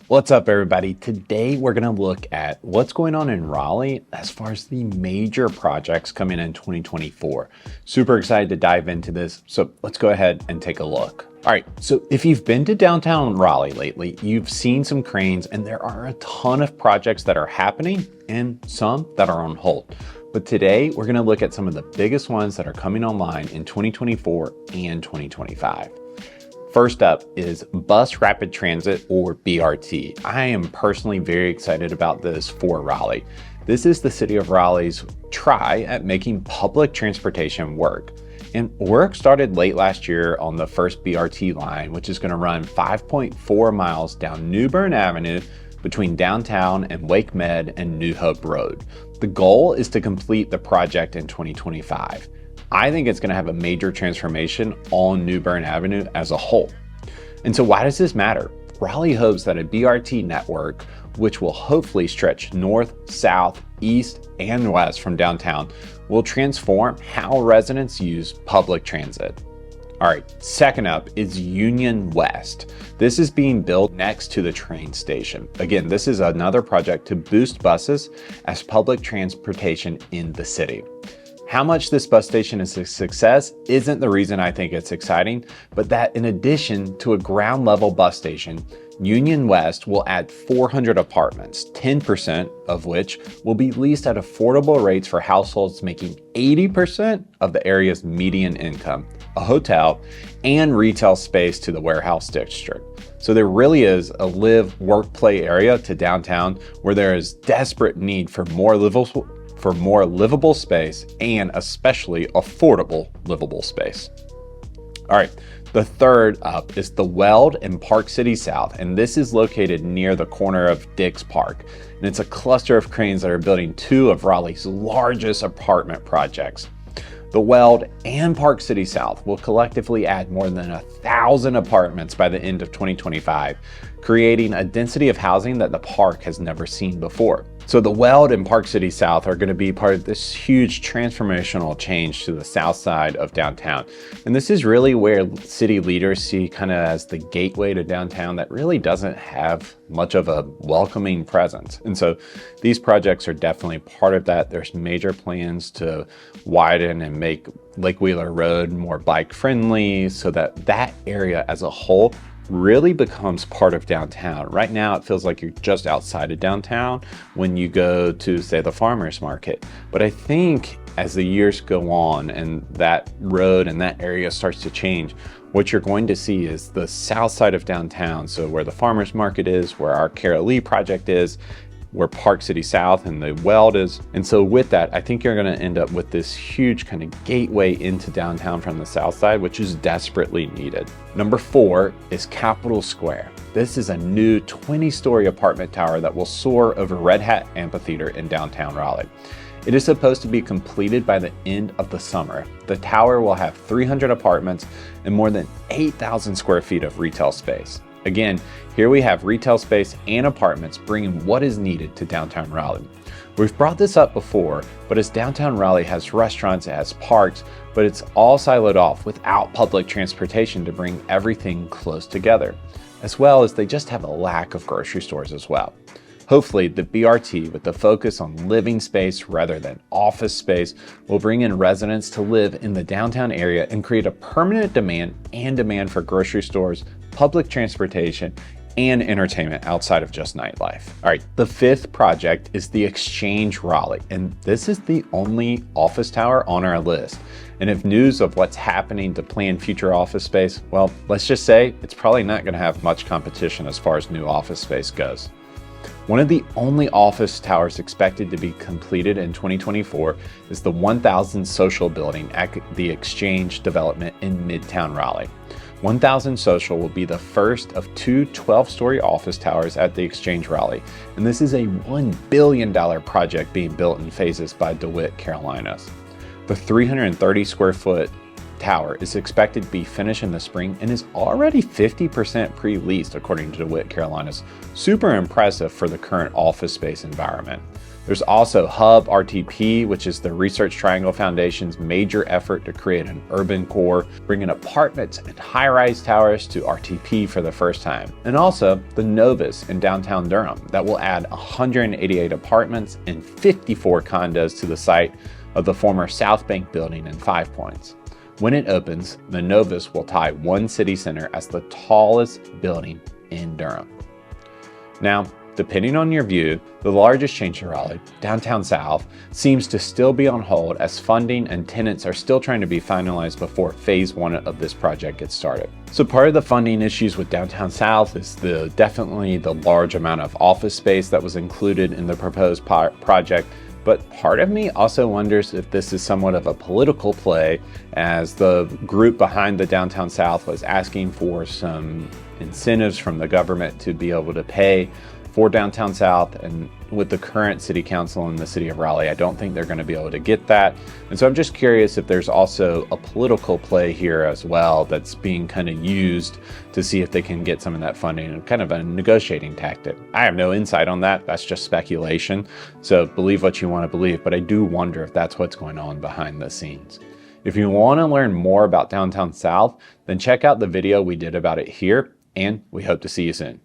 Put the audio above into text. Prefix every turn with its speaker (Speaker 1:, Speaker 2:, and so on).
Speaker 1: What's up, everybody? Today we're going to look at what's going on in Raleigh as far as the major projects coming in 2024. Super excited to dive into this, so let's go ahead and take a look. All right, so if you've been to downtown Raleigh lately, you've seen some cranes, and there are a ton of projects that are happening and some that are on hold. But today we're going to look at some of the biggest ones that are coming online in 2024 and 2025. First up is Bus Rapid Transit, or BRT. I am personally very excited about this for Raleigh. This is the city of Raleigh's try at making public transportation work. And work started late last year on the first BRT line, which is going to run 5.4 miles down New Bern Avenue between downtown and Wake Med and New Hope Road. The goal is to complete the project in 2025. I think it's going to have a major transformation on New Bern Avenue as a whole. And so why does this matter? Raleigh hopes that a BRT network, which will hopefully stretch north, south, east, and west from downtown, will transform how residents use public transit. All right, second up is Union West. This is being built next to the train station. Again, this is another project to boost buses as public transportation in the city. How much this bus station is a success isn't the reason I think it's exciting, but that in addition to a ground level bus station, Union West will add 400 apartments, 10% of which will be leased at affordable rates for households making 80% of the area's median income, a hotel, and retail space to the warehouse district. So there really is a live, work, play area to downtown where there is desperate need for more livable space, and especially affordable livable space. All right, the third up is the Weld in Park City South, and this is located near the corner of Dix Park. And it's a cluster of cranes that are building two of Raleigh's largest apartment projects. The Weld and Park City South will collectively add more than 1,000 apartments by the end of 2025, creating a density of housing that the park has never seen before. So the Weld and Park City South are going to be part of this huge transformational change to the south side of downtown. And this is really where city leaders see kind of as the gateway to downtown that really doesn't have much of a welcoming presence. And so these projects are definitely part of that. There's major plans to widen and make Lake Wheeler Road more bike friendly so that that area as a whole really becomes part of downtown. Right now, it feels like you're just outside of downtown when you go to, say, the farmer's market. But I think as the years go on and that road and that area starts to change, what you're going to see is the south side of downtown. So where the farmer's market is, where our Carol Lee project is, where Park City South and the Weld is. And so with that, I think you're gonna end up with this huge kind of gateway into downtown from the south side, which is desperately needed. Number 4 is Capitol Square. This is a new 20-story apartment tower that will soar over Red Hat Amphitheater in downtown Raleigh. It is supposed to be completed by the end of the summer. The tower will have 300 apartments and more than 8,000 square feet of retail space. Again, here we have retail space and apartments bringing what is needed to downtown Raleigh. We've brought this up before, but as downtown Raleigh has restaurants, it has parks, but it's all siloed off without public transportation to bring everything close together, as well as they just have a lack of grocery stores as well. Hopefully, the BRT, with the focus on living space rather than office space, will bring in residents to live in the downtown area and create a permanent demand for grocery stores, public transportation, and entertainment outside of just nightlife. All right, the 5th project is the Exchange Raleigh, and this is the only office tower on our list. And if news of what's happening to plan future office space, well, let's just say it's probably not going to have much competition as far as new office space goes. One of the only office towers expected to be completed in 2024 is the 1,000 Social building at the Exchange development in Midtown Raleigh. 1,000 Social will be the first of two 12-story office towers at the Exchange Raleigh, and this is a $1 billion project being built in phases by DeWitt Carolinas. The 330 square foot tower is expected to be finished in the spring and is already 50% pre-leased according to DeWitt Carolinas. Super impressive for the current office space environment. There's also Hub RTP, which is the Research Triangle Foundation's major effort to create an urban core, bringing apartments and high-rise towers to RTP for the first time. And also the Novus in downtown Durham that will add 188 apartments and 54 condos to the site of the former South Bank building in Five Points. When it opens, the Novus will tie One City Center as the tallest building in Durham. Now, depending on your view, the largest change to Raleigh, downtown South, seems to still be on hold as funding and tenants are still trying to be finalized before phase 1 of this project gets started. So part of the funding issues with downtown South is definitely the large amount of office space that was included in the proposed project. But part of me also wonders if this is somewhat of a political play, as the group behind the Downtown South was asking for some incentives from the government to be able to pay for Downtown South, and with the current city council in the city of Raleigh, I don't think they're going to be able to get that. And so I'm just curious if there's also a political play here as well that's being kind of used to see if they can get some of that funding, and kind of a negotiating tactic. I have no insight on that. That's just speculation. So believe what you want to believe, but I do wonder if that's what's going on behind the scenes. If you want to learn more about Downtown South, then check out the video we did about it here, and we hope to see you soon.